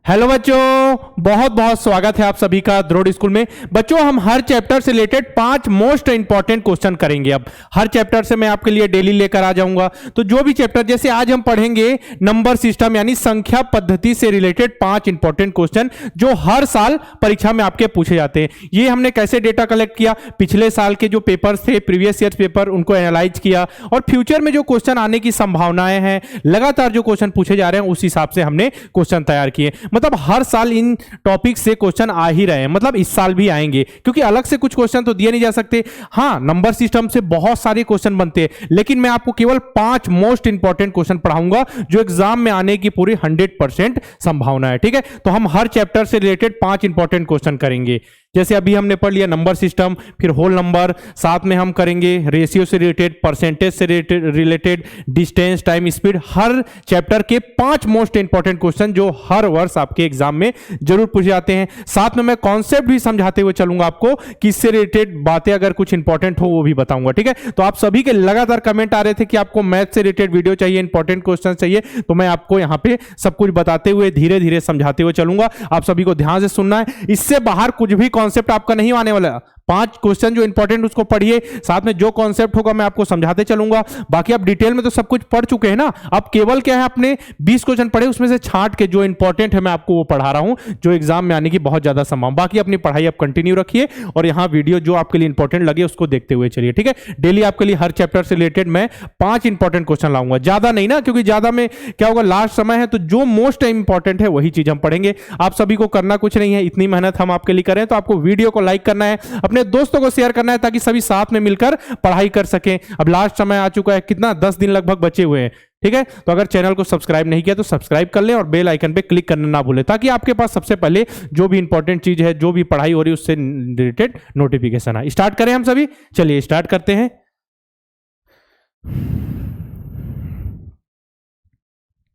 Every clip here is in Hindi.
हेलो बच्चों, बहुत बहुत स्वागत है आप सभी का द्रोड़ स्कूल में। बच्चों, हम हर चैप्टर से रिलेटेड 5 मोस्ट इंपॉर्टेंट क्वेश्चन करेंगे। अब हर चैप्टर से मैं आपके लिए डेली लेकर आ जाऊंगा। तो जो भी चैप्टर, जैसे आज हम पढ़ेंगे नंबर सिस्टम यानी संख्या पद्धति से रिलेटेड 5 इंपॉर्टेंट क्वेश्चन जो हर साल परीक्षा में आपके पूछे जाते हैं। ये हमने कैसे डेटा कलेक्ट किया, पिछले साल के जो पेपर्स थे, प्रीवियस ईयर पेपर, उनको एनालाइज किया और फ्यूचर में जो क्वेश्चन आने की संभावनाएं हैं, लगातार जो क्वेश्चन पूछे जा रहे हैं, उस हिसाब से हमने क्वेश्चन तैयार किए। मतलब हर साल इन टॉपिक से क्वेश्चन आ ही रहे हैं, मतलब इस साल भी आएंगे, क्योंकि अलग से कुछ क्वेश्चन तो दिए नहीं जा सकते। हाँ, नंबर सिस्टम से बहुत सारे क्वेश्चन बनते हैं, लेकिन मैं आपको केवल 5 मोस्ट इंपॉर्टेंट क्वेश्चन पढ़ाऊंगा जो एग्जाम में आने की पूरी 100% संभावना है। ठीक है, तो हम हर चैप्टर से रिलेटेड 5 इंपॉर्टेंट क्वेश्चन करेंगे। जैसे अभी हमने पढ़ लिया नंबर सिस्टम, फिर होल नंबर, साथ में हम करेंगे रेशियो से रिलेटेड, परसेंटेज से रिलेटेड, डिस्टेंस, टाइम, स्पीड। हर चैप्टर के 5 मोस्ट इंपॉर्टेंट क्वेश्चन जो हर वर्ष आपके एग्जाम में जरूर पूछे जाते हैं। साथ में मैं कॉन्सेप्ट भी समझाते हुए चलूंगा आपको कि इससे रिलेटेड बातें अगर कुछ इंपॉर्टेंट हो वो भी बताऊंगा। ठीक है, तो आप सभी के लगातार कमेंट आ रहे थे कि आपको मैथ से रिलेटेड वीडियो चाहिए, इंपॉर्टेंट क्वेश्चन चाहिए, तो मैं आपको यहाँ पे सब कुछ बताते हुए धीरे धीरे समझाते हुए चलूंगा। आप सभी को ध्यान से सुनना है, इससे बाहर कुछ भी कॉन्सेप्ट आपका नहीं आने वाला। 5 क्वेश्चन जो इंपॉर्टेंट उसको पढ़िए, साथ में जो कॉन्सेप्ट होगा मैं आपको समझाते चलूंगा। बाकी आप डिटेल में तो सब कुछ पढ़ चुके हैं ना, अब केवल क्या है, आपने 20 क्वेश्चन पढ़े, उसमें से छांट के जो इंपॉर्टेंट है मैं आपको वो पढ़ा रहा हूं, जो एग्जाम में आने की बहुत ज्यादा संभावना। बाकी अपनी पढ़ाई आप कंटिन्यू रखिए और यहाँ वीडियो जो आपके लिए इंपॉर्टेंट लगे उसको देखते हुए चलिए। ठीक है, डेली आपके लिए हर चैप्टर से रिलेटेड मैं 5 इंपॉर्टेंट क्वेश्चन लाऊंगा, ज्यादा नहीं ना, क्योंकि ज्यादा में क्या होगा, लास्ट समय है, तो जो मोस्ट इंपॉर्टेंट है वही चीज हम पढ़ेंगे। आप सभी को करना कुछ नहीं है, इतनी मेहनत हम आपके लिए करें, तो आपको वीडियो को लाइक करना है, अपने दोस्तों को शेयर करना है, ताकि सभी साथ में मिलकर पढ़ाई कर सकें। अब लास्ट समय आ चुका है, कितना 10 दिन लगभग बचे हुए हैं। ठीक है, तो अगर चैनल को सब्सक्राइब नहीं किया तो सब्सक्राइब कर लें और बेल आइकन पे क्लिक करना ना भूलें, ताकि आपके पास सबसे पहले जो भी इंपॉर्टेंट चीज है, जो भी पढ़ाई हो रही है, उससे रिलेटेड नोटिफिकेशन आए। स्टार्ट करें हम सभी, चलिए स्टार्ट करते हैं।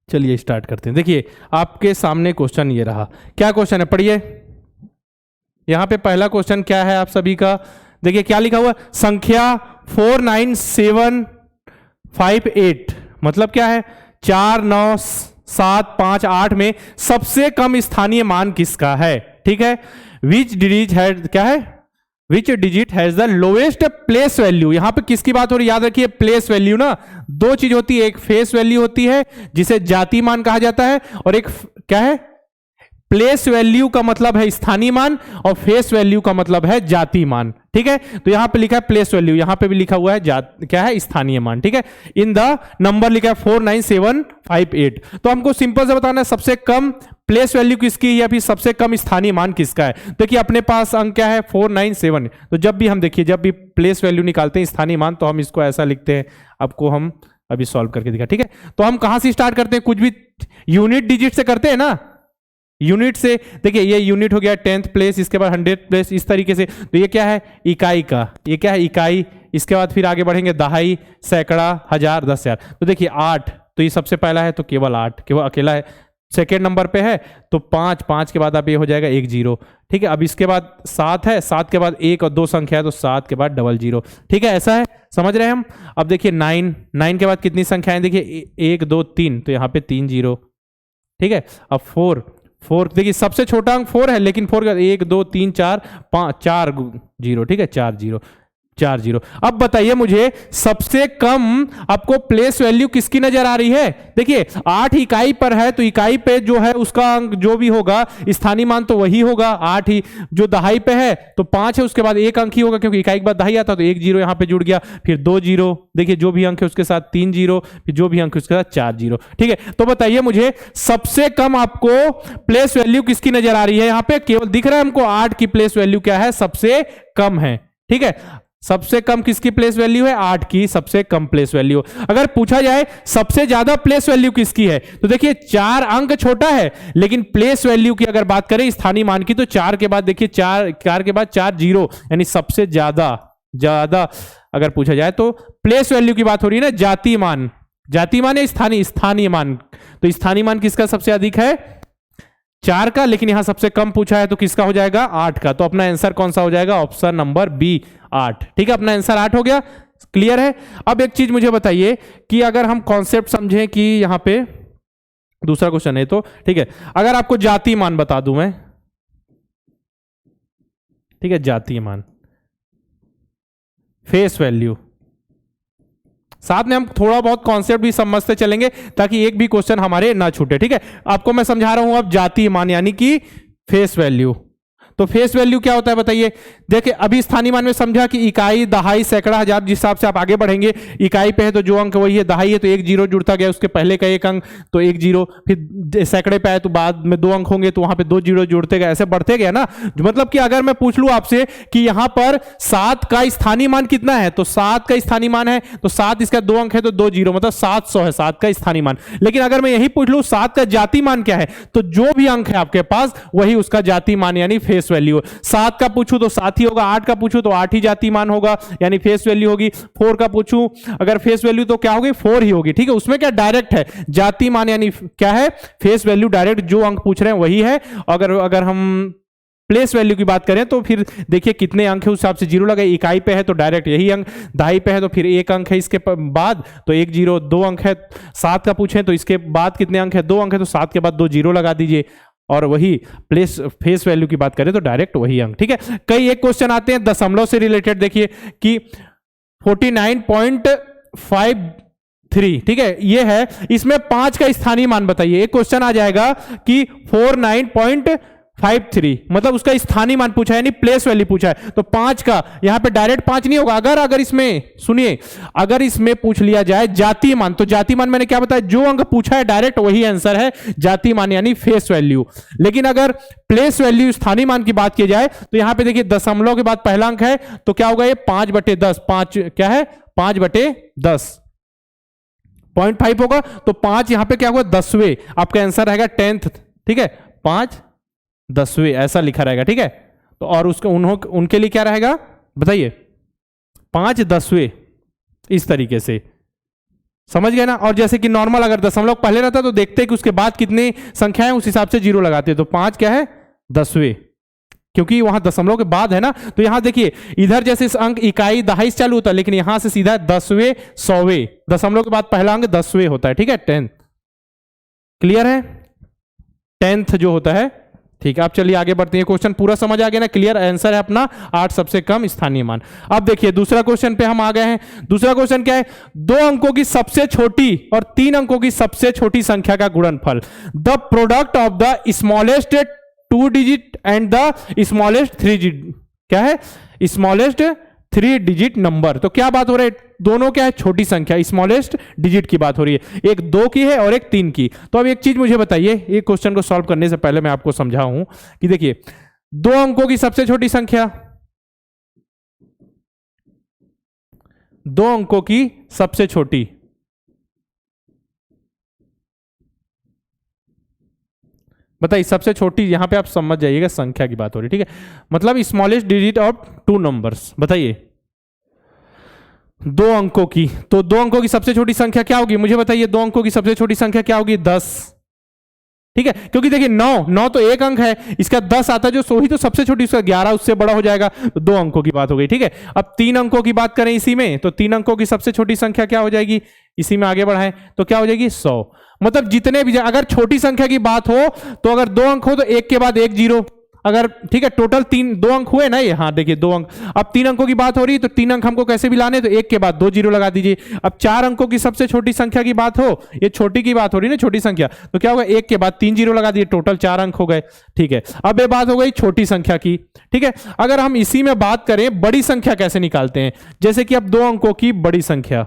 चलिए स्टार्ट करते हैं। देखिए आपके सामने क्वेश्चन ये रहा। क्या क्वेश्चन है, पढ़िए। यहां पे पहला क्वेश्चन क्या है आप सभी का, देखिए क्या लिखा हुआ, संख्या 49758, मतलब क्या है, 4 9 7 5 8 में सबसे कम स्थानीय मान किसका है। ठीक है, विच डिजिट है, क्या है, which digit has the lowest place value. यहां पे किसकी बात हो रही है, याद रखिए प्लेस वैल्यू ना, दो चीज होती है, एक फेस वैल्यू होती है जिसे जाति मान कहा जाता है, और एक क्या है, प्लेस वैल्यू का मतलब है स्थानीय मान और फेस वैल्यू का मतलब है जाति मान। ठीक है, तो यहां पे लिखा है प्लेस वैल्यू, यहां पे भी लिखा हुआ है क्या है, स्थानीय मान। ठीक है, इन द नंबर लिखा है 49758। तो हमको सिंपल से बताना है सबसे कम प्लेस वैल्यू किसकी या फिर सबसे कम स्थानीय मान किसका है। देखिए अपने पास अंक क्या है, 497। तो जब भी हम देखिए, जब भी प्लेस वैल्यू निकालते हैं स्थानीय मान, तो हम इसको ऐसा लिखते हैं, आपको हम अभी सॉल्व करके दिखा। ठीक है, तो हम कहां से स्टार्ट करते हैं, कुछ भी यूनिट डिजिट से करते हैं ना, यूनिट से। देखिए ये यूनिट हो गया 10th प्लेस, इसके बाद 100th प्लेस, इस तरीके से। तो ये क्या है, इकाई का, ये क्या है, इकाई। इसके बाद फिर आगे बढ़ेंगे दहाई, सैकड़ा, हजार, 10,000। तो देखिए 8, तो ये सबसे पहला है, तो केवल 8, केवल अकेला है। सेकेंड नंबर पे है तो 5 के बाद अब ये हो जाएगा 1 0। ठीक है, अब इसके बाद 7 है, 7 के बाद 1 और 2 संख्या है, तो 7 के बाद 0 ठीक है, ऐसा है, समझ रहे हैं हम। अब देखिए 9 के बाद कितनी संख्याएं, देखिए 1 2 3, तो यहाँ पे 3 0। ठीक है, अब 4 देखिए सबसे छोटा अंक 4 है, लेकिन 4 का 1 2 3 4 5 4 0। ठीक है, 4 0। अब बताइए मुझे सबसे कम आपको प्लेस वैल्यू किसकी नजर आ रही है। देखिए 8 इकाई पर है, तो इकाई पे जो है उसका अंक जो भी होगा स्थानीय मान तो वही होगा, 8 ही। जो दहाई पे है तो 5 है, उसके बाद 1 अंक ही होगा, क्योंकि इकाई के बाद दहाई आता, तो 1 0 यहां पे जुड़ गया, फिर 2 0। देखिए जो भी अंक है उसके साथ 3 0, फिर जो भी अंक है उसके साथ 4 0। ठीक है, तो बताइए मुझे सबसे कम आपको प्लेस वैल्यू किसकी नजर आ रही है। यहां पे केवल दिख रहा है हमको 8 की प्लेस वैल्यू क्या है, सबसे कम है। ठीक है, सबसे कम किसकी प्लेस वैल्यू है, 8 की सबसे कम प्लेस वैल्यू। अगर पूछा जाए सबसे ज्यादा प्लेस वैल्यू किसकी है, तो देखिए 4 अंक छोटा है, लेकिन प्लेस वैल्यू की अगर बात करें स्थानीय मान की, तो 4 के बाद देखिए 4 के बाद 4 0, यानी सबसे ज्यादा अगर पूछा जाए तो प्लेस वैल्यू की बात हो रही है ना, जाति मान या स्थानीय मान। तो स्थानीय मान किसका सबसे अधिक है, 4 का, लेकिन यहां सबसे कम पूछा है, तो किसका हो जाएगा, 8 का। तो अपना आंसर कौन सा हो जाएगा, ऑप्शन नंबर बी, 8। ठीक है, अपना आंसर 8 हो गया, क्लियर है। अब एक चीज मुझे बताइए कि अगर हम कॉन्सेप्ट समझें कि यहां पे दूसरा क्वेश्चन है तो ठीक है। अगर आपको जातीय मान बता दूं मैं, ठीक है, जातीय मान, फेस वैल्यू, साथ में हम थोड़ा बहुत कॉन्सेप्ट भी समझते चलेंगे ताकि एक भी क्वेश्चन हमारे ना छूटे। ठीक है, आपको मैं समझा रहा हूं अब जातीय मान यानी कि फेस वैल्यू। तो फेस वैल्यू क्या होता है बताइए। देखिए अभी स्थानीय मान में समझा कि इकाई, दहाई, सैकड़ा, हजार, जिस हिसाब से आप आगे बढ़ेंगे, इकाई पे है तो जो अंक वही है, दहाई है तो एक जीरो जुड़ता गया, उसके पहले का एक अंक तो एक जीरो, फिर सैकड़े पे आए तो बाद में दो अंक होंगे तो वहां पे दो जीरो जुड़ते गए, ऐसे बढ़ते गए ना। मतलब कि अगर मैं पूछ लूं आपसे कि यहां पर 7 का स्थानीय मान कितना है, तो 7 का स्थानीय मान है तो 7 इसका दो अंक है तो दो जीरो, मतलब 700 है 7 का स्थानीय मान। लेकिन अगर मैं यही पूछ लूं 7 का जातीय मान क्या है, तो जो भी अंक है आपके पास वही उसका जातीय मान यानी फेस वैल्यू। 7 का पूछूं तो 7 ही होगा, 8 का पूछूं तो 8 ही जातीय मान होगा यानी फेस वैल्यू होगी। 4 का पूछूं अगर फेस वैल्यू तो क्या होगी, 4 ही होगी। ठीक है, उसमें क्या डायरेक्ट है, जातीय मान यानी क्या है, फेस वैल्यू, डायरेक्ट जो अंक पूछ रहे हैं वही है। अगर हम प्लेस वैल्यू की बात करें तो फिर देखिए कितने अंक है उस हिसाब से जीरो लगे। इकाई पे है तो डायरेक्ट यही अंक, दहाई पे है तो फिर एक अंक है इसके बाद तो एक जीरो, दो अंक है। 7 का पूछें तो इसके बाद कितने अंक है, दो अंक है तो 7 के बाद दो जीरो लगा दीजिए। और वही प्लेस फेस वैल्यू की बात करें तो डायरेक्ट वही अंक। ठीक है, कई एक क्वेश्चन आते हैं दशमलव से रिलेटेड, देखिए कि 49.53, ठीक है ये है, इसमें 5 का स्थानीय मान बताइए। एक क्वेश्चन आ जाएगा कि 49.53 मतलब उसका स्थानीय मान पूछा है यानी प्लेस वैल्यू पूछा है, तो 5 का यहां पे डायरेक्ट 5 नहीं होगा। अगर इसमें सुनिए, अगर इसमें पूछ लिया जाए जातीय मान, तो जातीय मान मैंने क्या बताया, जो अंक पूछा है डायरेक्ट वही आंसर है जातीय मान यानी फेस वैल्यू। लेकिन अगर प्लेस वैल्यू स्थानीय मान की बात की जाए तो यहां पे देखिए दशमलव के बाद पहला अंक है तो क्या होगा, ये 5/10, 5 क्या है 5/10 0.5 होगा, तो 5 यहां पे क्या होगा 10वें, आपका आंसर रहेगा 10th। ठीक है, 5 10वें ऐसा लिखा रहेगा। ठीक है, तो और उसके उनके लिए क्या रहेगा बताइए, 5 10वें, इस तरीके से समझ गए ना। और जैसे कि नॉर्मल अगर दशमलव पहले रहता तो देखते कि उसके बाद कितनी संख्या है उस हिसाब से जीरो लगाते, तो 5 क्या है 10वें, क्योंकि वहां दशमलव के बाद है ना। तो यहां देखिए इधर जैसे अंक इकाई दहाई से चालू होता है, लेकिन यहां से सीधा 10वें 100वें, दशमलव के बाद पहला अंक 10वें होता है। ठीक है, 10th, क्लियर है, 10th जो होता है। ठीक है, आप चलिए आगे बढ़ते हैं। क्वेश्चन पूरा समझ आ गया ना, क्लियर, आंसर है अपना 8 सबसे कम स्थानीय मान। अब देखिए दूसरा क्वेश्चन पे हम आ गए हैं। दूसरा क्वेश्चन क्या है, 2 अंकों की सबसे छोटी और 3 अंकों की सबसे छोटी संख्या का गुणनफल, the product of the smallest 2 digit and the smallest 3 digit, क्या है स्मॉलेस्ट 3 डिजिट नंबर। तो क्या बात हो रही है, दोनों क्या है छोटी संख्या, स्मॉलेस्ट डिजिट की बात हो रही है, एक 2 की है और एक 3 की। तो अब एक चीज मुझे बताइए, एक क्वेश्चन को सॉल्व करने से पहले मैं आपको समझाऊं कि देखिए 2 अंकों की सबसे छोटी संख्या, 2 अंकों की सबसे छोटी, बताइए सबसे छोटी, यहां पे आप समझ जाइएगा संख्या की बात हो रही है। ठीक है, मतलब स्मॉलेस्ट डिजिट ऑफ 2 नंबर्स, बताइए 2 अंकों की, तो 2 अंकों की सबसे छोटी संख्या क्या होगी मुझे बताइए, 2 अंकों की सबसे छोटी संख्या क्या होगी 10। ठीक है, क्योंकि देखिए 9 तो एक अंक है, इसका 10 आता है जो वही तो सबसे छोटी, उसका 11 उससे बड़ा हो जाएगा, तो 2 अंकों की बात हो गई। ठीक है, अब 3 अंकों की बात करें इसी में, तो 3 अंकों की सबसे छोटी संख्या क्या हो जाएगी, इसी में आगे बढ़ाएं तो क्या हो जाएगी 100। मतलब जितने भी, अगर छोटी संख्या की बात हो तो अगर 2 अंक हो तो एक के बाद एक जीरो, अगर ठीक है टोटल 2 अंक हुए ना ये, हाँ देखिए 2 अंक। अब 3 अंकों की बात हो रही है तो 3 अंक हमको कैसे भी लाने, तो एक के बाद 2 जीरो लगा दीजिए। अब 4 अंकों की सबसे छोटी संख्या की बात हो, ये छोटी की बात हो रही है ना छोटी संख्या, तो क्या होगा एक के बाद 3 जीरो लगा दिए, टोटल 4 अंक हो गए। ठीक है, अब ये बात हो गई छोटी संख्या की। ठीक है, अगर हम इसी में बात करें बड़ी संख्या कैसे निकालते हैं, जैसे कि अब 2 अंकों की बड़ी संख्या,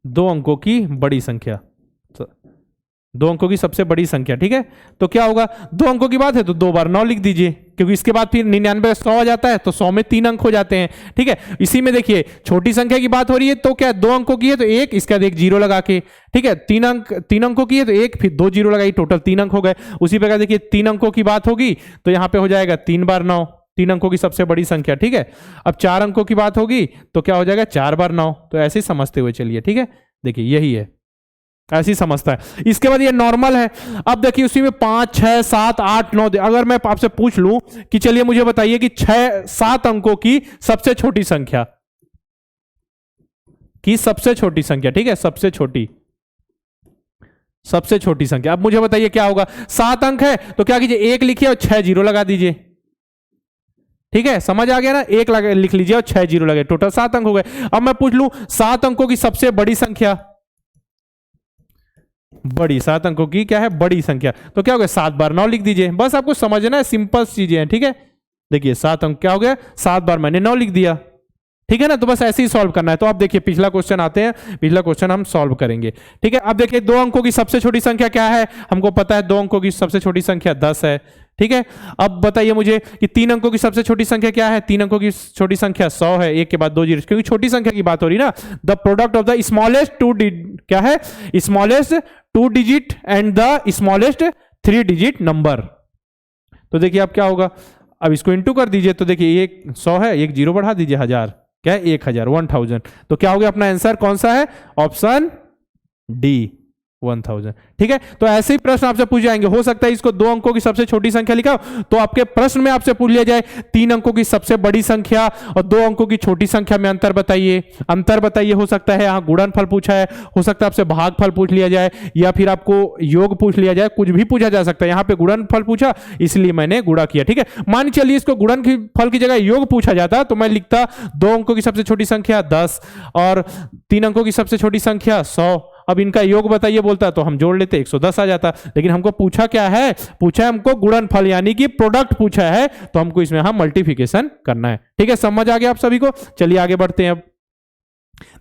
2 अंकों की बड़ी संख्या, 2 अंकों की सबसे बड़ी संख्या। ठीक है, तो क्या होगा, 2 अंकों की बात है तो 2 बार 9 लिख दीजिए, क्योंकि इसके बाद फिर 99 100 आ जाता है तो 100 में 3 अंक हो जाते हैं। ठीक है, इसी में देखिए छोटी संख्या की बात हो रही है तो क्या 2 अंकों की है तो एक, इसके बाद एक जीरो लगा के। ठीक है, 3 अंकों की है तो एक, फिर 2 जीरो लगाई, टोटल 3 अंक हो गए। उसी प्रकार देखिए 3 अंकों की बात होगी तो यहां पे हो जाएगा 3 बार 9, 3 अंकों की सबसे बड़ी संख्या। ठीक है, अब 4 अंकों की बात होगी तो क्या हो जाएगा 4 बार 9, तो ऐसे ही समझते हुए चलिए। ठीक है, देखिए यही है, ऐसे ही समझता है। इसके बाद ये नॉर्मल है। अब देखिए उसी में 5 6 7 8 9, अगर मैं आपसे पूछ लूं कि चलिए मुझे बताइए कि 6 7 अंकों की सबसे छोटी संख्या, की सबसे छोटी संख्या, ठीक है, सबसे छोटी संख्या। अब मुझे बताइए क्या होगा, 7 अंक है तो क्या कीजिए, 1 लिखिए और 6 जीरो लगा दीजिए, ठीक है, समझ आ गया ना, 1 लिख लीजिए और 6 जीरो लगे, टोटल 7 अंक हो गए। अब मैं पूछ लूं 7 अंकों की सबसे बड़ी संख्या, 7 अंकों की क्या है, बड़ी संख्या, तो क्या हो गया, 7 बार 9 लिख दीजिए, बस आपको समझना है, सिंपल चीजें हैं, ठीक है। देखिए 7 अंक क्या हो गया, 7 बार मैंने 9 लिख दिया, ठीक है ना, तो बस ऐसे ही सॉल्व करना है। तो अब देखिए पिछला क्वेश्चन आते हैं, पिछला क्वेश्चन हम सॉल्व करेंगे, ठीक है। अब देखिए 2 अंकों की सबसे छोटी संख्या क्या है, हमको पता है 2 अंकों की सबसे छोटी संख्या 10 है, ठीक है। अब बताइए मुझे कि 3 अंकों की सबसे छोटी संख्या क्या है, 3 अंकों की छोटी संख्या 100 है, 1 के बाद 2 जीरो, क्योंकि छोटी संख्या की बात हो रही ना। The product of the smallest क्या है, smallest 2 digit and the smallest 3 digit number. तो देखिए अब क्या होगा, अब इसको इंटू कर दीजिए, तो देखिए 100 है, 1 जीरो बढ़ा दीजिए, 1000 क्या है, 1000 1000, तो क्या हो गया अपना आंसर कौन सा है, ऑप्शन डी 1000, ठीक है। तो ऐसे ही प्रश्न आपसे पूछ जाएंगे, हो सकता है इसको 2 अंकों की सबसे छोटी संख्या लिखा हो, तो आपके प्रश्न में आपसे पूछ लिया जाए 3 अंकों की सबसे बड़ी संख्या और 2 अंकों की छोटी संख्या में अंतर बताइए, हो सकता है यहाँ गुणनफल पूछा है, हो सकता है आपसे भागफल पूछ लिया जाए, या फिर आपको योग पूछ लिया जाए, कुछ भी पूछा जा सकता है। यहाँ पे गुणनफल पूछा इसलिए मैंने गुणा किया, ठीक है। मान चलिए इसको गुणनफल की जगह योग पूछा जाता तो मैं लिखता 2 अंकों की सबसे छोटी संख्या 10 और 3 अंकों की सबसे छोटी संख्या 100, अब इनका योग बताइए बोलता तो हम जोड़ लेते 110 आ जाता, लेकिन हमको पूछा क्या है, पूछा है हमको गुणनफल यानी कि प्रोडक्ट पूछा है, तो हमको इसमें हम मल्टीप्लिकेशन करना है, ठीक है। समझ आ गया आप सभी को, चलिए आगे बढ़ते हैं। अब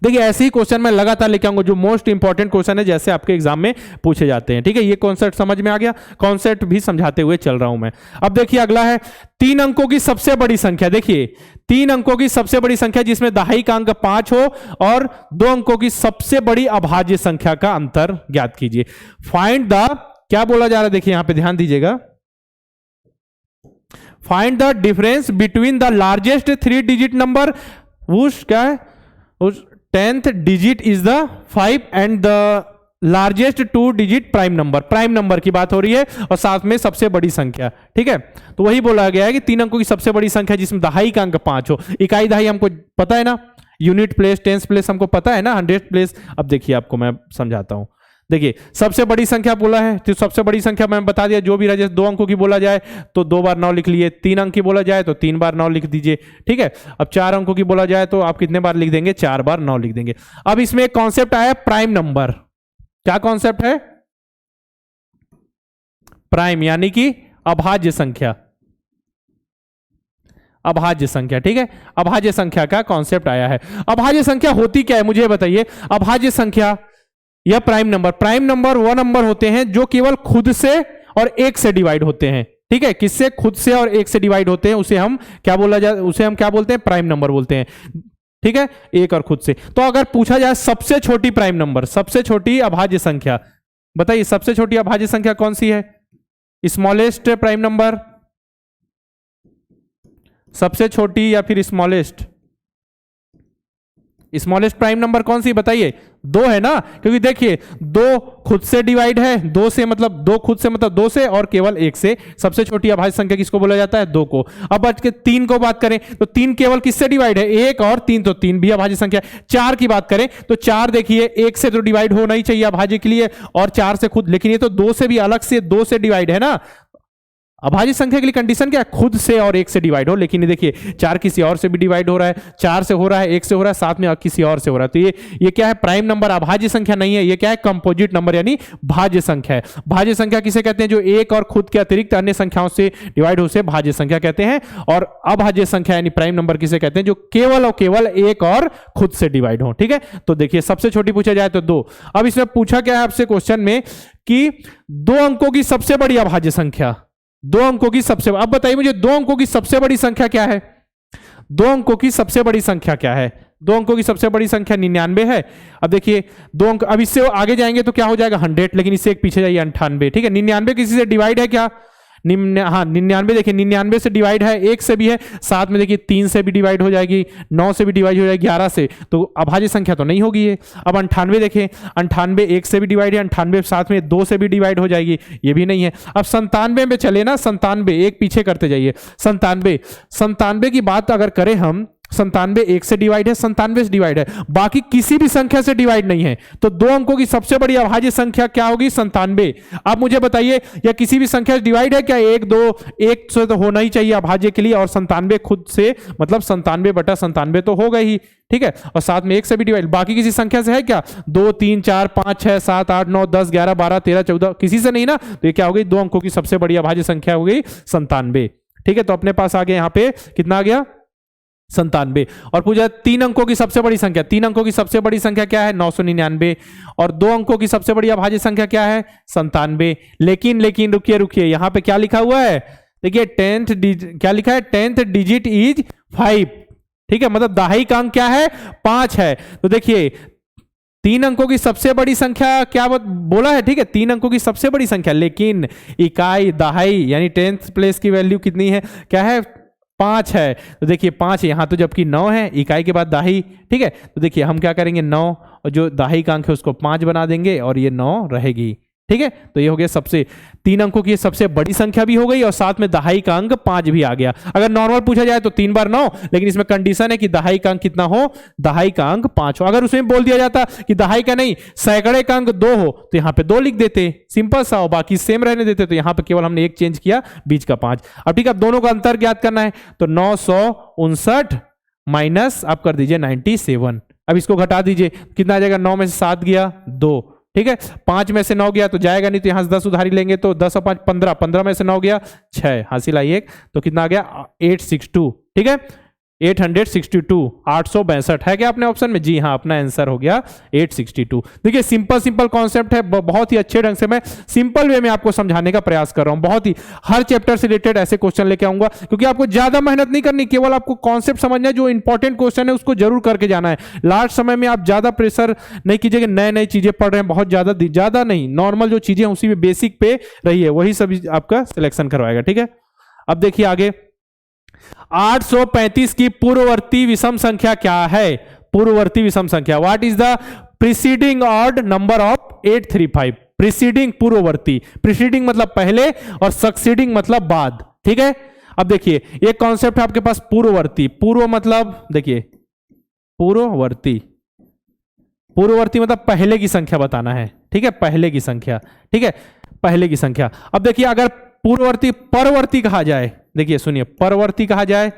देखिए ऐसे ही क्वेश्चन मैं लगातार लेके आऊंगा जो मोस्ट इंपॉर्टेंट क्वेश्चन है, जैसे आपके एग्जाम में पूछे जाते हैं, ठीक है। ये कॉन्सेप्ट समझ में आ गया, कॉन्सेप्ट भी समझाते हुए चल रहा हूं मैं। अब देखिए अगला है 3 अंकों की सबसे बड़ी संख्या, देखिए 3 अंकों की सबसे बड़ी संख्या जिसमें दहाई का अंक 5 हो और 2 अंकों की सबसे बड़ी अभाज्य संख्या का अंतर ज्ञात कीजिए। फाइंड द, क्या बोला जा रहा है, देखिए यहां पे ध्यान दीजिएगा, find the difference between the largest 3 digit number, उस क्या है, उस 10th digit is the 5 and the largest 2 digit prime number की बात हो रही है, और साथ में सबसे बड़ी संख्या, ठीक है। तो वही बोला गया है कि 3 अंकों की सबसे बड़ी संख्या जिसमें दहाई का अंक 5 हो, इकाई दहाई हमको पता है ना, यूनिट प्लेस टेंस प्लेस हमको पता है ना, 100 प्लेस। अब देखिए आपको मैं समझाता हूं, देखिए सबसे बड़ी संख्या बोला है तो सबसे बड़ी संख्या मैंने बता दिया, जो भी रहे, 2 अंकों की बोला जाए तो 2 बार 9 लिख लिए, 3 अंक की बोला जाए तो 3 बार 9 लिख दीजिए, ठीक है। अब 4 अंकों की बोला जाए तो आप कितने बार लिख देंगे, 4 बार 9 लिख देंगे। अब इसमें एक कॉन्सेप्ट आया प्राइम नंबर, क्या कॉन्सेप्ट है, प्राइम यानी कि अभाज्य संख्या, ठीक है। अभाज्य संख्या का कॉन्सेप्ट आया है। अभाज्य संख्या होती क्या है मुझे बताइए, अभाज्य संख्या या प्राइम नंबर वो नंबर होते हैं जो केवल खुद से और 1 से डिवाइड होते हैं, ठीक है। किससे, खुद से और 1 से डिवाइड होते हैं, उसे हम क्या बोलते हैं, प्राइम नंबर बोलते हैं, ठीक है, 1 और खुद से। तो अगर पूछा जाए सबसे छोटी प्राइम नंबर, सबसे छोटी अभाज्य संख्या, बताइए सबसे छोटी अभाज्य संख्या कौन सी है, स्मॉलेस्ट प्राइम नंबर, सबसे छोटी या फिर स्मॉलेस्ट प्राइम नंबर कौन सी बताइए, 2 है ना, क्योंकि देखिए 2 खुद से डिवाइड है, 2 से मतलब 2 खुद से मतलब 2 से और केवल 1 से। सबसे छोटी अभाज्य संख्या किसको बोला जाता है, 2 को। अब बच के 3 को बात करें तो 3 केवल किससे डिवाइड है, 1 और 3, तो 3 भी अभाज्य संख्या। 4 की बात करें तो 4 देखिए 1 से तो डिवाइड होना ही चाहिए अभाज्य के लिए, और 4 से खुद, लेकिन ये तो 2 से भी अलग से 2 से डिवाइड है ना। अभाज्य संख्या के लिए कंडीशन क्या है, खुद से और 1 से डिवाइड हो, लेकिन ये देखिए 4 किसी और से भी डिवाइड हो रहा है, 4 से हो रहा है, 1 से हो रहा है, साथ में किसी और से हो रहा है। तो ये क्या है, प्राइम नंबर, अभाज्य संख्या नहीं है, ये क्या है, कंपोजिट नंबर यानी भाज्य संख्या है। भाज्य संख्या किसे कहते हैं, जो 1 और खुद के अतिरिक्त अन्य संख्याओं से डिवाइड हो, से भाज्य संख्या कहते हैं। और अभाज्य संख्या यानी प्राइम नंबर किसे कहते हैं, जो केवल और केवल 1 और खुद से डिवाइड हो, ठीक है। तो देखिए सबसे छोटी पूछा जाए तो 2। अब इसमें पूछा क्या है आपसे क्वेश्चन में कि 2 अंकों की सबसे बड़ी अभाज्य संख्या, 2 अंकों की सबसे, अब बताइए मुझे 2 अंकों की सबसे बड़ी संख्या क्या है, 2 अंकों की सबसे बड़ी संख्या क्या है, 2 अंकों की सबसे बड़ी संख्या 99 है। अब देखिए 2 अंक, अब इससे आगे जाएंगे तो क्या हो जाएगा 100, लेकिन इससे एक पीछे जाइए 98, ठीक है। 99 किसी से डिवाइड है क्या, 99 देखिए 99 से डिवाइड है, 1 से भी है, साथ में देखिए 3 से भी डिवाइड हो जाएगी, 9 से भी डिवाइड हो जाएगी, 11 से, तो अभाज्य संख्या तो नहीं होगी ये। अब 98 देखें, 98 1 से भी डिवाइड है, 98 साथ में 2 से भी डिवाइड हो जाएगी, ये भी नहीं है। अब 97 में चले ना, 97 एक पीछे करते जाइए, 97 की बात अगर करें हम 97 1 से डिवाइड है, 97 से डिवाइड है, बाकी किसी भी संख्या से डिवाइड नहीं है। तो 2 अंकों की सबसे बड़ी अभाज्य संख्या क्या होगी? 97। अब मुझे बताइए, या किसी भी संख्या से डिवाइड है क्या? 1 2 1 से तो होना ही चाहिए अभाज्य के लिए, और 97 खुद से मतलब 97/97 तो होगा ही, ठीक है। और साथ में 1 से भी डिवाइड, बाकी किसी संख्या से है क्या? 2 3 4 5 6 7 8 9 10 11 12 13 14 किसी से नहीं ना, तो ये क्या हो गई? 2 अंकों की सबसे बड़ी अभाज्य संख्या हो गई 97, ठीक है। तो अपने पास आ गया यहाँ पे कितना आ गया? 97। और पूछा 3 अंकों की सबसे बड़ी संख्या, 3 अंकों की सबसे बड़ी संख्या क्या है? 999। और 2 अंकों की सबसे बड़ी अभाज्य संख्या क्या है? 97। लेकिन रुकिए यहां पे क्या लिखा हुआ है? देखिए क्या लिखा है? 10th डिजिट इज 5, ठीक है, मतलब दहाई अंक क्या है? 5 है। तो देखिए 3 अंकों की सबसे बड़ी संख्या क्या बोला है, ठीक है, 3 अंकों की सबसे बड़ी संख्या, लेकिन इकाई दहाई यानी 10th प्लेस की वैल्यू कितनी है? क्या है? 5 है। तो देखिए 5 यहां तो जबकि 9 है, इकाई के बाद दाही, ठीक है। तो देखिए हम क्या करेंगे? 9 और जो दाही का अंक है उसको 5 बना देंगे और ये 9 रहेगी, ठीक है। तो ये हो गया सबसे 3 अंकों की सबसे बड़ी संख्या भी हो गई और साथ में दहाई का अंक 5 भी आ गया। अगर नॉर्मल पूछा जाए तो 3 बार 9, लेकिन इसमें कंडीशन है कि दहाई का अंक कितना हो? दहाई का अंक 5 हो। अगर उसमें बोल दिया जाता कि दहाई का नहीं सैकड़े का अंक 2 हो तो यहां पे 2 लिख देते, सिंपल सा हो, बाकी सेम रहने देते। तो यहां पे केवल हमने एक चेंज किया, बीच का 5। अब ठीक है, अब दोनों का अंतर ज्ञात करना है, तो 959 माइनस आप कर दीजिए 97। अब इसको घटा दीजिए, कितना आ जाएगा? 9 में से 7 गया 2, ठीक है। 5 में से 9 गया तो जाएगा नहीं, तो यहां से 10 उधारी लेंगे, तो 10 और 5 15, 15 में से 9 गया 6, हासिल आई 1, तो कितना आ गया? 862, ठीक है, 862, 862 है क्या अपने ऑप्शन में? जी हाँ, अपना आंसर हो गया 862। देखिए सिंपल कॉन्सेप्ट है, बहुत ही अच्छे ढंग से मैं सिंपल वे में आपको समझाने का प्रयास कर रहा हूं। बहुत ही हर चैप्टर से रिलेटेड ऐसे क्वेश्चन लेके आऊंगा, क्योंकि आपको ज्यादा मेहनत नहीं करनी, केवल आपको कॉन्सेप्ट समझना है, जो इंपॉर्टेंट क्वेश्चन है उसको जरूर करके जाना है। लास्ट समय में आप ज्यादा प्रेशर नहीं कीजिएगा, नए चीजें पढ़ रहे हैं, बहुत ज्यादा नहीं, नॉर्मल जो चीजें उसी में बेसिक पे रही है, वही सभी आपका सिलेक्शन करवाएगा, ठीक है। अब देखिए आगे, 835 की पूर्ववर्ती विषम संख्या क्या है? पूर्ववर्ती विषम संख्या, what is the preceding odd number of 835? Preceding पूर्ववर्ती, प्रीसीडिंग मतलब पहले और सक्सीडिंग मतलब बाद, ठीक है। अब देखिए एक कॉन्सेप्ट है आपके पास पूर्ववर्ती, पूर्व मतलब देखिए पूर्ववर्ती, पूर्ववर्ती मतलब पहले की संख्या बताना है, ठीक है, पहले की संख्या, ठीक है, पहले की संख्या। अब देखिए अगर पूर्ववर्ती परवर्ती कहा जाए, देखिए सुनिए, परवर्ती कहा जाए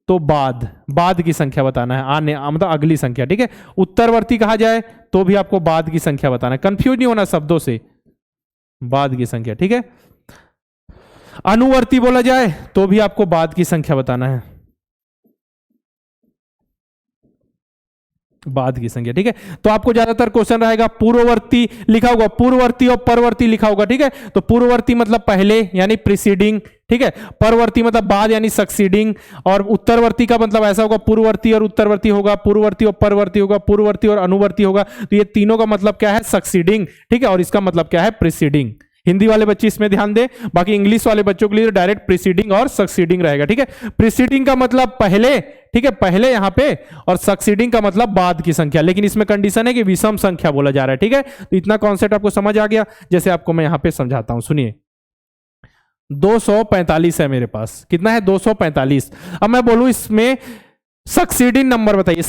तो बाद की संख्या बताना है, आने मतलब अगली संख्या, ठीक है। उत्तरवर्ती कहा जाए तो भी आपको बाद की संख्या बताना है, कंफ्यूज नहीं होना शब्दों से, बाद की संख्या, ठीक है। अनुवर्ती बोला जाए तो भी आपको बाद की संख्या बताना है, बाद की संख्या, ठीक है। तो आपको ज्यादातर क्वेश्चन रहेगा पूर्ववर्ती लिखा होगा, पूर्ववर्ती और परवर्ती लिखा होगा, ठीक है। तो पूर्ववर्ती मतलब पहले यानी प्रीसीडिंग, ठीक है, परवर्ती मतलब बाद यानी सक्सीडिंग, और उत्तरवर्ती का मतलब ऐसा होगा, पूर्ववर्ती और उत्तरवर्ती होगा, पूर्ववर्ती और परवर्ती होगा, पूर्ववर्ती और अनुवर्ती होगा। तो ये तीनों का मतलब क्या है? सक्सीडिंग, ठीक है, और इसका मतलब क्या है? प्रीसीडिंग। हिंदी वाले बच्चे इसमें ध्यान दें, बाकी इंग्लिश वाले बच्चों के लिए डायरेक्ट प्रीसीडिंग और सक्सीडिंग रहेगा, ठीक है। प्रीसीडिंग का मतलब पहले, ठीक है, पहले यहां पे, और सक्सीडिंग का मतलब बाद की संख्या, लेकिन इसमें कंडीशन है कि विषम संख्या बोला जा रहा है, ठीक है। तो इतना कॉन्सेप्ट आपको समझ आ गया, जैसे आपको मैं यहां पे समझाता हूं, सुनिए। 245 है मेरे पास, कितना है? 245। अब मैं बोलूं इसमें सक्सीडिंग नंबर बताइए,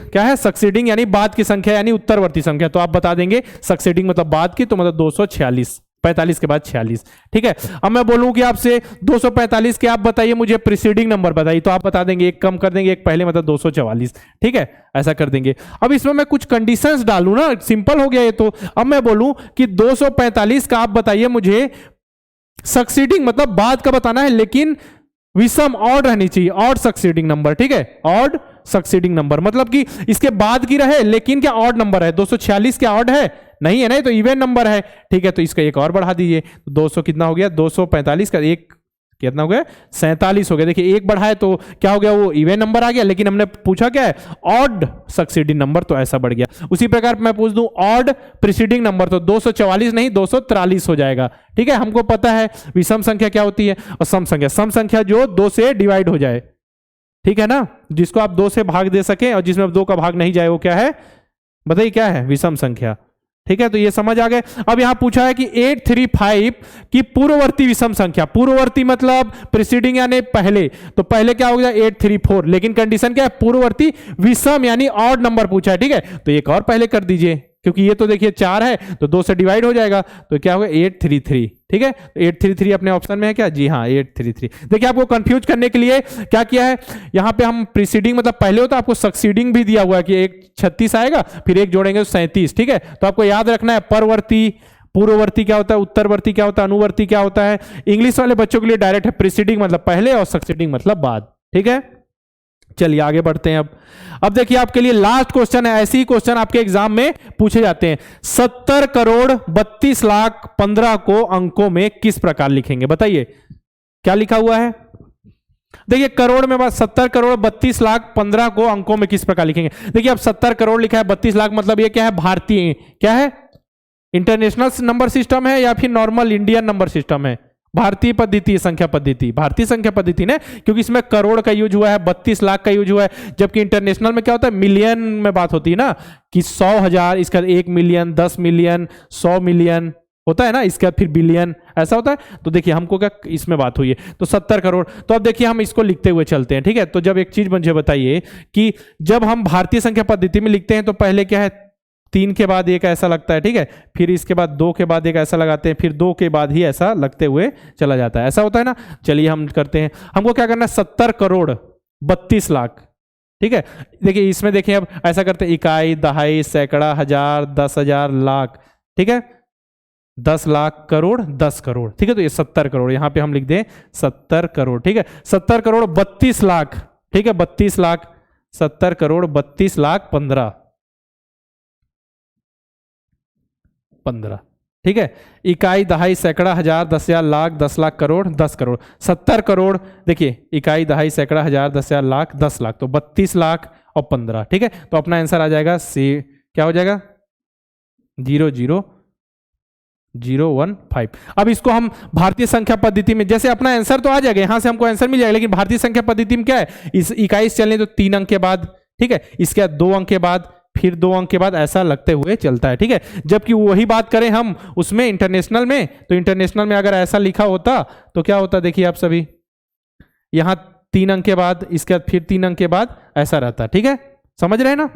क्या है? सक्सीडिंग यानी बाद की संख्या यानी उत्तरवर्ती संख्या, तो आप बता देंगे सक्सीडिंग मतलब बाद की, तो मतलब 246, 45 के बाद 46, ठीक है। अब मैं बोलूं कि आपसे 245 के आप बताइए मुझे प्रीसीडिंग नंबर बताइए, तो आप बता देंगे एक कम कर देंगे, एक पहले, मतलब 244, ठीक है, ऐसा कर देंगे। अब इसमें मैं कुछ कंडीशंस डालूं ना, सिंपल हो गया ये तो। अब मैं बोलूं कि 245 का आप बताइए मुझे सक्सीडिंग मतलब बाद का बताना है, लेकिन विषम ऑड रहनी चाहिए, ऑड सक्सीडिंग नंबर, ठीक है, ऑड सक्सीडिंग नंबर मतलब कि इसके बाद की रहे, लेकिन क्या ऑड नंबर है? 246 क्या ऑड है? नहीं है ना, तो इवन नंबर है, ठीक है। तो इसका एक और बढ़ा दीजिए, तो 200 कितना हो गया? 245 का एक कितना हो गया? 47 हो गया। देखिए एक बढ़ा है तो क्या हो गया? वो इवन नंबर आ गया, लेकिन हमने पूछा क्या है? ऑड सक्सीडिंग नंबर, तो ऐसा बढ़ गया। उसी प्रकार मैं पूछ दूं ऑड प्रीसीडिंग नंबर, तो 244 नहीं 243 हो जाएगा, ठीक है। हमको पता है विषम संख्या क्या होती है, और सम संख्या जो 2 से डिवाइड हो जाए, ठीक है ना, जिसको आप 2 से भाग दे सके और जिसमें 2 का भाग नहीं जाए, वो क्या है बताइए? क्या है? विषम संख्या, ठीक है, तो ये समझ आ गए। अब यहां पूछा है कि 835 की पूर्ववर्ती विषम संख्या, पूर्ववर्ती मतलब प्रीसीडिंग यानी पहले, तो पहले क्या हो गया 834, लेकिन कंडीशन क्या है पूर्ववर्ती विषम यानी ऑड नंबर पूछा है। ठीक है, तो एक और पहले कर दीजिए, क्योंकि ये तो देखिए 4 है तो 2 से डिवाइड हो जाएगा, तो क्या होगा 833। ठीक है, 833 अपने ऑप्शन में है क्या? जी हाँ 833। देखिए आपको कंफ्यूज करने के लिए क्या किया है, यहां पे हम प्रीसीडिंग मतलब पहले होता, आपको सक्सीडिंग भी दिया हुआ है कि एक 36 आएगा फिर एक जोड़ेंगे तो 37। ठीक है, तो आपको याद रखना है परवर्ती, पूर्ववर्ती क्या होता है, उत्तरवर्ती क्या होता है, अनुवर्ती क्या होता है। इंग्लिश वाले बच्चों के लिए डायरेक्ट है प्रीसीडिंग मतलब पहले और सक्सीडिंग मतलब बाद। ठीक है, चलिए आगे बढ़ते हैं। अब देखिए आपके लिए लास्ट क्वेश्चन है, ऐसे ही क्वेश्चन आपके एग्जाम में पूछे जाते हैं। 70 करोड़ 32 लाख 15 को अंकों में किस प्रकार लिखेंगे? बताइए क्या लिखा हुआ है। देखिए करोड़ में बात 70 करोड़ 32 लाख 15 को अंकों में किस प्रकार लिखेंगे। देखिए अब 70 करोड़ लिखा है, 32 लाख मतलब ये क्या है, भारतीय क्या है, इंटरनेशनल नंबर सिस्टम है या फिर नॉर्मल इंडियन नंबर सिस्टम है? भारतीय पद्धति, संख्या पद्धति, भारतीय संख्या पद्धति ने, क्योंकि इसमें करोड़ का यूज हुआ है, 32 लाख का यूज हुआ है, जबकि इंटरनेशनल में क्या होता है मिलियन में बात होती है ना, कि 100,000 इसका 1 मिलियन 10 मिलियन 100 मिलियन होता है ना, इसके बाद फिर बिलियन ऐसा होता है। तो देखिए हमको क्या इसमें बात हुई है, तो 70 करोड़। तो अब देखिए हम इसको लिखते हुए चलते हैं। ठीक है, तो जब एक चीज मुझे बताइए कि जब हम भारतीय संख्या पद्धति में लिखते हैं तो पहले क्या है 3 के बाद एक ऐसा लगता है। ठीक है, फिर इसके बाद 2 के बाद एक ऐसा लगाते हैं, फिर 2 के बाद ही ऐसा लगते हुए चला जाता है, ऐसा होता है ना। चलिए हम करते हैं, हमको क्या करना है 70 करोड़ 32 लाख। ठीक है, देखिए इसमें देखिए अब ऐसा करते हैं इकाई, दहाई, सैकड़ा, हजार, 10,000, लाख। ठीक है, 10 लाख, करोड़, 10 करोड़। ठीक है, तो ये 70 करोड़, यहां पे हम लिख दें 70 करोड़। ठीक है, 70 करोड़ 32 लाख। ठीक है, 32 लाख, 70 करोड़ 32 लाख 15। ठीक है, इकाई, दहाई, सैकड़ा, हजार, 10,000, लाख, 10 लाख, करोड़, 10 करोड़। 70 करोड़ देखिए इकाई, दहाई, सैकड़ा, हजार, 10,000, लाख, 10 लाख, तो 32 लाख और 15। ठीक है, तो अपना आंसर आ जाएगा सी, क्या हो जाएगा 00015। अब इसको हम भारतीय संख्या पद्धति में, जैसे अपना आंसर तो आ जाएगा, यहां से हमको आंसर मिल जाएगा, लेकिन भारतीय संख्या पद्धति में क्या है, इस इकाई से चलने तो 3 अंक के बाद, ठीक है, इसके बाद 2 अंक के बाद, फिर 2 अंक के बाद, ऐसा लगते हुए चलता है। ठीक है, जबकि वही बात करें हम उसमें इंटरनेशनल में, तो इंटरनेशनल में अगर ऐसा लिखा होता तो क्या होता, देखिए आप सभी यहां 3 अंक के बाद, इसके बाद फिर 3 अंक के बाद ऐसा रहता। ठीक है, समझ रहे हैं ना।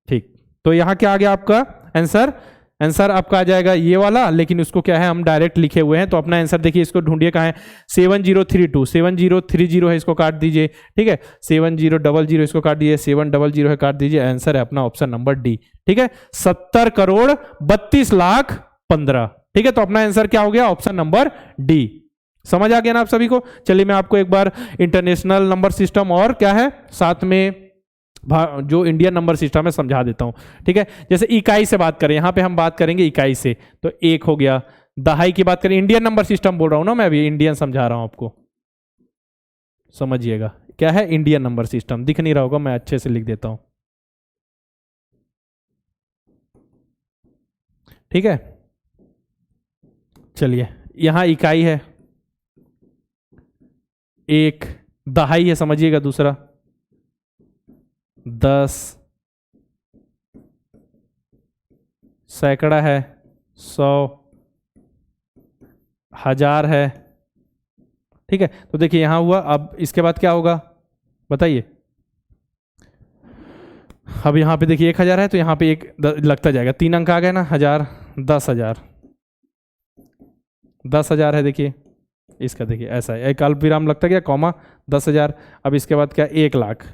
ठीक, तो यहां क्या आ गया आपका आंसर, आंसर आपका आ जाएगा ये वाला, लेकिन उसको क्या है हम डायरेक्ट लिखे हुए हैं, तो अपना आंसर देखिए, इसको ढूंढिए कहाँ है, 7032, 7030 है, इसको काट दीजिए। ठीक है, 7000 इसको काट दीजिए, 700 है, काट दीजिए, आंसर है अपना ऑप्शन नंबर डी। ठीक है, 70 करोड़ 32 लाख 15। ठीक है, तो अपना आंसर क्या हो गया, ऑप्शन नंबर डी। समझ आ गया ना आप सभी को। चलिए मैं आपको एक बार इंटरनेशनल नंबर सिस्टम और क्या है साथ में जो इंडियन नंबर सिस्टम है समझा देता हूं। ठीक है, जैसे इकाई से बात करें, यहां पे हम बात करेंगे इकाई से, तो 1 हो गया। दहाई की बात करें, इंडियन नंबर सिस्टम बोल रहा हूं ना मैं, अभी इंडियन समझा रहा हूं आपको, समझिएगा क्या है इंडियन नंबर सिस्टम। दिख नहीं रहा होगा, मैं अच्छे से लिख देता हूं। ठीक है, चलिए यहां इकाई है 1, दहाई है समझिएगा दूसरा, 10, सैकड़ा है 100, हजार है। ठीक है, तो देखिए यहां हुआ, अब इसके बाद क्या होगा बताइए। अब यहां पे देखिए 1000 है, तो यहां पे एक लगता जाएगा, 3 अंक आ गए ना, 1000, 10,000, 10,000 है। देखिए इसका देखिए ऐसा है, एक अल्प विराम लगता गया, कॉमा, 10,000। अब इसके बाद क्या 1 लाख,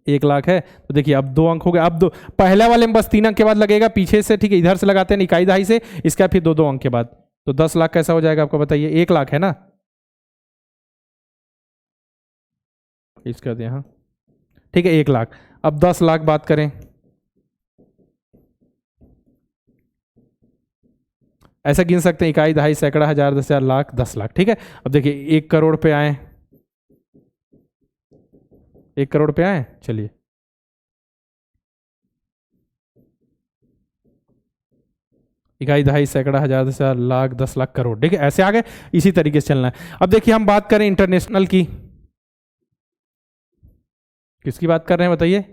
1 लाख है, तो देखिए अब 2 अंक हो गए। अब दो पहले वाले में बस 3 अंक के बाद लगेगा पीछे से। ठीक है, इधर से लगाते हैं इकाई दहाई से, इसका फिर 2 अंक के बाद, तो 10 लाख कैसा हो जाएगा आपको बताइए, 1 लाख है ना, इसका यहाँ। ठीक है, 1 लाख। अब 10 लाख बात करें, ऐसा गिन सकते हैं इकाई, दहाई, सैकड़ा, हजार, 10,000, लाख, 10 लाख। ठीक है, अब देखिए 1 करोड़ पे आए, 1 करोड़ पे आए, चलिए इकाई, दहाई, सैकड़ा, हजार, 10,000, लाख, 10 लाख, करोड़। ठीक है, ऐसे आ गए, इसी तरीके से चलना है। अब देखिए हम बात करें इंटरनेशनल की, किसकी बात कर रहे हैं बताइए,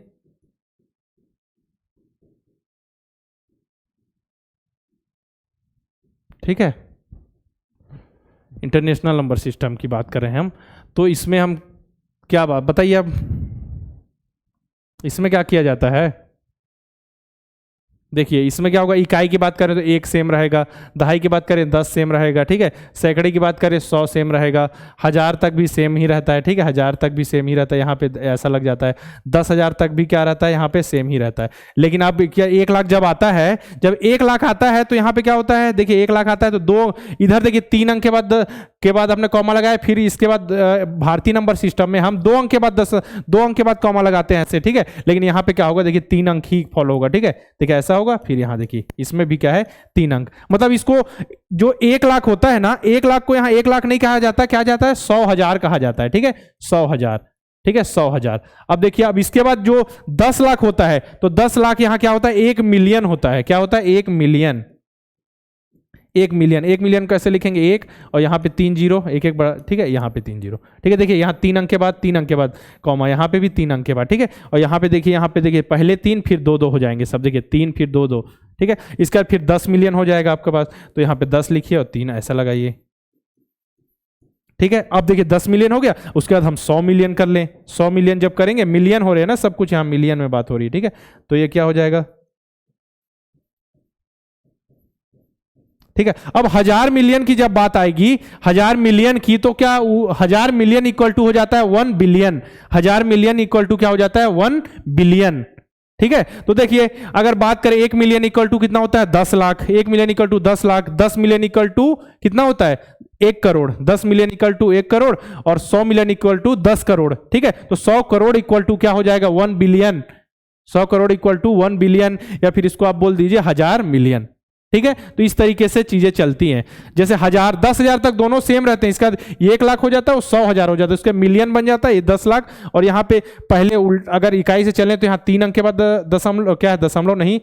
ठीक है, इंटरनेशनल नंबर सिस्टम की बात कर रहे हैं हम। तो इसमें हम क्या बात बताइए, अब इसमें क्या किया जाता है? देखिए इसमें क्या होगा, इकाई की बात करें तो 1 सेम रहेगा, दहाई की बात करें 10 सेम रहेगा, ठीक है, सैकड़े की बात करें 100 सेम रहेगा, हजार तक भी सेम ही रहता है, ठीक है, हजार तक भी सेम ही रहता है, यहाँ पे ऐसा लग जाता है। 10,000 तक भी क्या रहता है, यहाँ पे सेम ही रहता है। लेकिन अब क्या 1 लाख जब आता है, जब 1 लाख आता है तो यहाँ पे क्या होता है, देखिए 1 लाख आता है तो दो इधर देखिए 3 अंक के बाद हमने कॉमा लगाया, फिर इसके बाद भारतीय नंबर सिस्टम में हम 2 अंक के बाद 2 अंक के बाद कॉमा लगाते हैं ऐसे, ठीक है। लेकिन यहाँ पे क्या होगा, देखिए 3 अंक ही फॉलो होगा, ठीक है, देखिए ऐसा होगा। फिर यहाँ देखिए इसमें भी क्या है, 3 अंक, मतलब इसको जो 1 लाख होता है ना, 1 लाख को यहाँ 1 लाख नहीं कहा जाता, क्या जाता है, 100,000 कहा जाता है, ठीक है, 100,000, ठीक है, 100,000। अब देखिए अब इसके बाद जो 10 लाख होता है तो 10 लाख यहाँ क्या होता है, 1 मिलियन होता है, क्या होता है, 1 मिलियन। 1 मिलियन, 1 मिलियन कैसे लिखेंगे, 1 और यहाँ पे 3 जीरो, एक एक बड़ा, ठीक है, यहाँ पे 3 जीरो, ठीक है। देखिए यहाँ 3 अंक के बाद 3 अंक के बाद कॉमा, यहाँ पे भी 3 अंक के बाद, ठीक है। और यहाँ पे देखिए पहले 3 फिर 2 हो जाएंगे सब, देखिए 3 फिर 2, ठीक है। इसका फिर 10 मिलियन हो जाएगा आपके पास, तो यहाँ पे 10 लिखिए और 3 ऐसा लगाइए, ठीक है। अब देखिए 10 मिलियन हो गया, उसके बाद हम 100 मिलियन कर लें। 100 मिलियन जब करेंगे, मिलियन हो रहे हैं ना सब कुछ, यहाँ मिलियन में बात हो रही है, ठीक है। तो ये क्या हो जाएगा, ठीक है। अब 1000 मिलियन की जब बात आएगी, 1000 मिलियन की, तो क्या 1000 मिलियन इक्वल टू हो जाता है 1 बिलियन। 1000 मिलियन इक्वल टू क्या हो जाता है, 1 बिलियन, ठीक है। तो देखिए अगर बात करें 1 मिलियन इक्वल टू कितना होता है, 10 lakh. 1 million equal to 10 lakh, 10 million equal to कितना होता है, 1 crore. 10 million equal to 1 crore और 100 मिलियन इक्वल टू 10 करोड़, ठीक है। तो 100 करोड़ इक्वल टू क्या हो जाएगा, 1 billion. 100 crore equal to 1 billion, या फिर इसको आप बोल दीजिए 1000 मिलियन, ठीक है। तो इस तरीके से चीजें चलती हैं। जैसे 1000 10,000 तक दोनों सेम रहते हैं, इसका 1 लाख हो जाता है, वो 100,000 हो जाता है, उसका मिलियन बन जाता है, ये 10 लाख। और यहाँ पे पहले अगर इकाई से चलें तो यहाँ 3 अंक के बाद दशमलव, क्या है, दशमलव नहीं,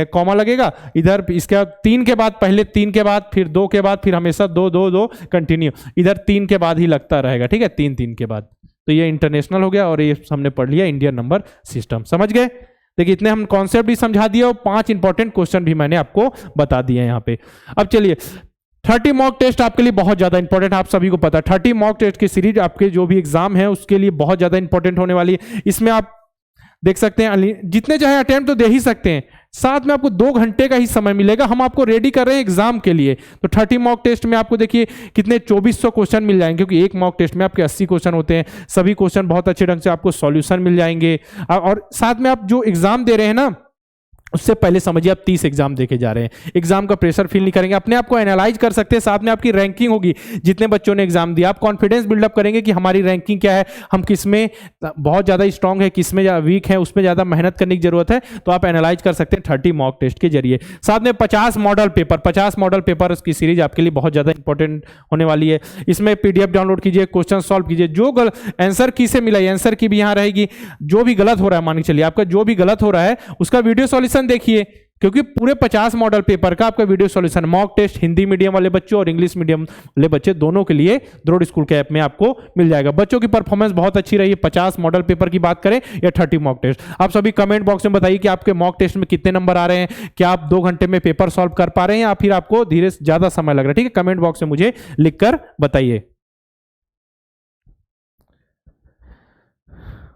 कॉमा लगेगा इधर। इसके बाद 3 के बाद, पहले 3 के बाद, फिर 2 के बाद, फिर हमेशा 2 2 2 कंटिन्यू, इधर 3 के बाद ही लगता रहेगा, ठीक है, 3 3 के बाद। तो ये इंटरनेशनल हो गया और ये हमने पढ़ लिया इंडियन नंबर सिस्टम, समझ गए। देखिए इतने हम कॉन्सेप्ट भी समझा दिए और 5 इंपॉर्टेंट क्वेश्चन भी मैंने आपको बता दिए हैं यहाँ पे। अब चलिए 30 मॉक टेस्ट आपके लिए बहुत ज्यादा इंपॉर्टेंट, आप सभी को पता है 30 मॉक टेस्ट की सीरीज आपके जो भी एग्जाम है उसके लिए बहुत ज्यादा इंपॉर्टेंट होने वाली है। इसमें आप देख सकते हैं जितने चाहे अटेम्प्ट तो दे ही सकते हैं, साथ में आपको 2 घंटे का ही समय मिलेगा। हम आपको रेडी कर रहे हैं एग्जाम के लिए। तो 30 मॉक टेस्ट में आपको देखिए कितने 2400 क्वेश्चन मिल जाएंगे, क्योंकि एक मॉक टेस्ट में आपके 80 क्वेश्चन होते हैं। सभी क्वेश्चन बहुत अच्छे ढंग से आपको सॉल्यूशन मिल जाएंगे। और साथ में आप जो एग्जाम दे रहे हैं ना, उससे पहले समझिए आप 30 एग्जाम देके जा रहे हैं, एग्जाम का प्रेशर फील नहीं करेंगे, अपने आप को एनालाइज कर सकते हैं। साथ में आपकी रैंकिंग होगी, जितने बच्चों ने एग्जाम दिया, आप कॉन्फिडेंस बिल्डअप करेंगे कि हमारी रैंकिंग क्या है, हम किसमें बहुत ज्यादा स्ट्रांग है, किसमें वीक है, उसमें ज्यादा मेहनत करने की जरूरत है। तो आप एनालाइज कर सकते हैं 30 मॉक टेस्ट के जरिए। साथ में 50 मॉडल पेपर, 50 मॉडल पेपर की सीरीज आपके लिए बहुत ज्यादा इंपॉर्टेंट होने वाली है। इसमें पीडीएफ डाउनलोड कीजिए, क्वेश्चन सॉल्व कीजिए, जो आंसर की से मिला आंसर की भी यहाँ रहेगी। जो भी गलत हो रहा है, मान के चलिए आपका जो भी गलत हो रहा है उसका वीडियो सॉल्यूशन देखिए, क्योंकि पूरे 50 मॉडल पेपर का आपका video solution mock test Hindi medium वाले बच्चों और इंग्लिश मीडियम वाले बच्चे दोनों के लिए द्रोड़ स्कूल के ऐप में आपको मिल जाएगा। बच्चों की परफॉर्मेंस बहुत अच्छी रही है, 50 मॉडल पेपर की बात करें या 30 मॉक टेस्ट। आप सभी कमेंट बॉक्स में बताइए कि आपके मॉक टेस्ट में कितने नंबर आ रहे हैं, क्या आप 2 घंटे में पेपर सॉल्व कर पा रहे हैं या फिर आपको धीरे ज्यादा समय लग रहा है, ठीक है। कमेंट बॉक्स में मुझे लिखकर बताइए।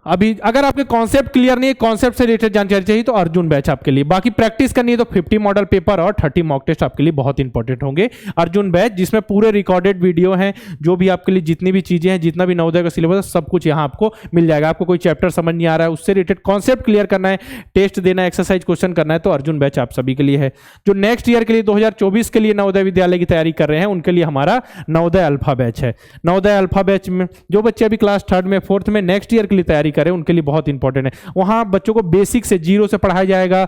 अभी अगर आपके कॉन्सेप्ट क्लियर नहीं है, कॉन्सेप्ट से रिलेटेड जानकारी चाहिए तो अर्जुन बैच आपके लिए। बाकी प्रैक्टिस करनी है तो 50 मॉडल पेपर और 30 मॉक टेस्ट आपके लिए बहुत इंपॉर्टेंट होंगे। अर्जुन बैच जिसमें पूरे रिकॉर्डेड वीडियो हैं, जो भी आपके लिए जितनी भी चीजें हैं, जितना भी नवोदय का सिलेबस है, सब कुछ यहाँ आपको मिल जाएगा। आपको कोई चैप्टर समझ नहीं आ रहा है, उससे रिलेटेड कॉन्सेप्ट क्लियर करना है, टेस्ट देना है, एक्सरसाइज क्वेश्चन करना है, तो अर्जुन बैच आप सभी के लिए है। जो नेक्स्ट ईयर के लिए 2024 के लिए नवोदय विद्यालय की तैयारी कर रहे हैं, उनके लिए हमारा नवोदय अल्फा बैच है। नवोदय अल्फा बैच में जो बच्चे अभी क्लास 3rd में 4th में नेक्स्ट ईयर के लिए तैयारी करें, उनके लिए बहुत इंपॉर्टेंट है। वहां बच्चों को बेसिक से 0 से पढ़ाया जाएगा,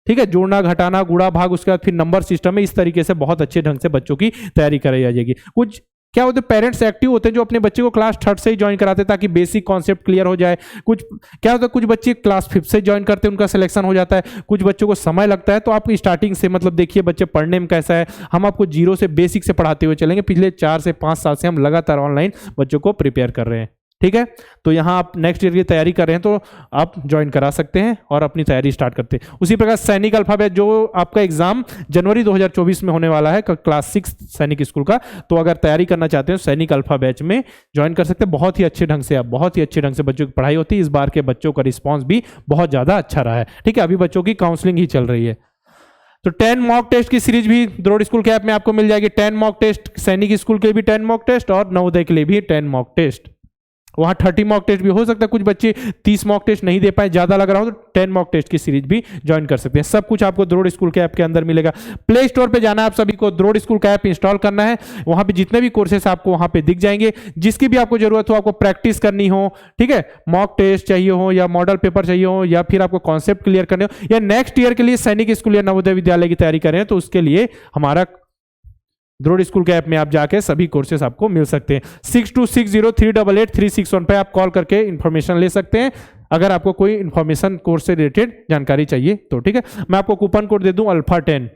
ठीक है, जोड़ना घटाना गुणा भाग, उसके बाद फिर नंबर सिस्टम है। इस तरीके से बहुत अच्छे ढंग से बच्चों की तैयारी कराई जाएगी। कुछ क्या होते हैं, पेरेंट्स एक्टिव होते हैं जो अपने बच्चे को क्लास 3rd से ही ज्वाइन कराते हैं ताकि बेसिक कॉन्सेप्ट क्लियर हो जाए। कुछ क्या होता है, कुछ बच्चे क्लास 5th से ज्वाइन करते हैं, उनका सिलेक्शन हो जाता है। कुछ बच्चों को समय लगता है, तो आप स्टार्टिंग से मतलब देखिए बच्चे पढ़ने में कैसा है। हम आपको 0 से बेसिक से पढ़ाते हुए चलेंगे। पिछले 4 से 5 साल से हम लगातार ऑनलाइन बच्चों को प्रिपेयर कर रहे हैं। ठीक है। तो यहाँ आप नेक्स्ट ईयर की तैयारी कर रहे हैं तो आप ज्वाइन करा सकते हैं और अपनी तैयारी स्टार्ट करते हैं। उसी प्रकार सैनिक अल्फा बैच जो आपका एग्जाम जनवरी 2024 में होने वाला है क्लास 6 सैनिक स्कूल का, तो अगर तैयारी करना चाहते हैं सैनिक अल्फा बैच में ज्वाइन कर सकते हैं। बहुत ही अच्छे ढंग से बच्चों की पढ़ाई होती है। इस बार के बच्चों का रिस्पॉन्स भी बहुत ज्यादा अच्छा रहा है। ठीक है, अभी बच्चों की काउंसलिंग ही चल रही है। तो 10 मॉक टेस्ट की सीरीज भी द्रोड़ स्कूल के ऐप में आपको मिल जाएगी। 10 मॉक टेस्ट, सैनिक स्कूल के लिए भी 10 मॉक टेस्ट और नवोदय के लिए भी 10 मॉक टेस्ट। वहां 30 मॉक टेस्ट भी हो सकता है, कुछ बच्चे 30 मॉक टेस्ट नहीं दे पाए, ज्यादा लग रहा हो तो 10 मॉक टेस्ट की सीरीज भी ज्वाइन कर सकते हैं। सब कुछ आपको द्रोड़ स्कूल के ऐप के अंदर मिलेगा। प्ले स्टोर पे जाना है आप सभी को, द्रोड़ स्कूल का ऐप इंस्टॉल करना है। वहां पे जितने भी कोर्सेस आपको वहां पे दिख जाएंगे, जिसकी भी आपको जरूरत हो, आपको प्रैक्टिस करनी हो, ठीक है, मॉक टेस्ट चाहिए हो या मॉडल पेपर चाहिए हो या फिर आपको कॉन्सेप्ट क्लियर करने हो या नेक्स्ट ईयर के लिए सैनिक स्कूल या नवोदय विद्यालय की तैयारी कर रहे हैं, तो उसके लिए हमारा द्रोड़ स्कूल के ऐप में आप जाके सभी कोर्सेस आपको मिल सकते हैं। 6260388361 पे आप कॉल करके इंफॉर्मेशन ले सकते हैं अगर आपको कोई इंफॉर्मेशन कोर्स से रिलेटेड जानकारी चाहिए तो। ठीक है, मैं आपको कूपन कोड दे दूं अल्फा10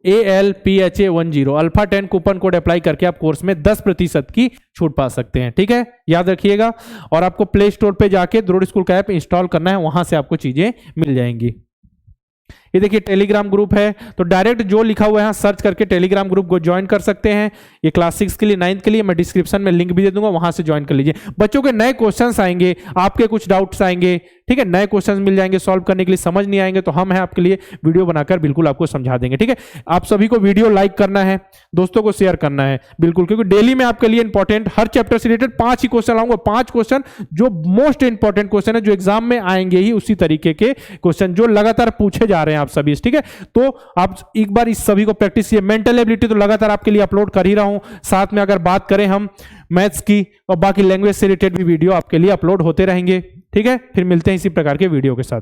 ALPHA10 अल्फा10 कूपन कोड अप्लाई करके आप कोर्स में 10% की छूट पा सकते हैं। ठीक है, याद रखिएगा। और आपको प्ले स्टोर पे जाके द्रोड़ स्कूल का ऐप इंस्टॉल करना है, वहां से आपको चीजें मिल जाएंगी। ये देखिए टेलीग्राम ग्रुप है, तो डायरेक्ट जो लिखा हुआ है यहाँ सर्च करके टेलीग्राम ग्रुप को ज्वाइन कर सकते हैं। ये क्लास 6 के लिए, 9th के लिए मैं डिस्क्रिप्शन में लिंक भी दे दूंगा, वहां से ज्वाइन कर लीजिए। बच्चों के नए क्वेश्चंस आएंगे, आपके कुछ डाउट्स आएंगे, ठीक है, नए क्वेश्चंस मिल जाएंगे सॉल्व करने के लिए। समझ नहीं आएंगे तो हम हैं आपके लिए, वीडियो बनाकर बिल्कुल आपको समझा देंगे। ठीक है, आप सभी को वीडियो लाइक करना है, दोस्तों को शेयर करना है बिल्कुल, क्योंकि डेली में आपके लिए इंपॉर्टेंट हर चैप्टर से रिलेटेड 5 ही क्वेश्चन लाऊंगा। 5 क्वेश्चन जो मोस्ट इंपॉर्टेंट क्वेश्चन है, जो एग्जाम में आएंगे ही उसी तरीके के क्वेश्चन जो लगातार पूछे जा रहे हैं आप सभी। ठीक है, तो आप एक बार इस सभी को प्रैक्टिस कीजिए। मेंटल एबिलिटी तो लगातार आपके लिए अपलोड कर ही रहा हूं, साथ में अगर बात करें हम मैथ्स की और बाकी लैंग्वेज से रिलेटेड भी वीडियो आपके लिए अपलोड होते रहेंगे। ठीक है, फिर मिलते हैं इसी प्रकार के वीडियो के साथ।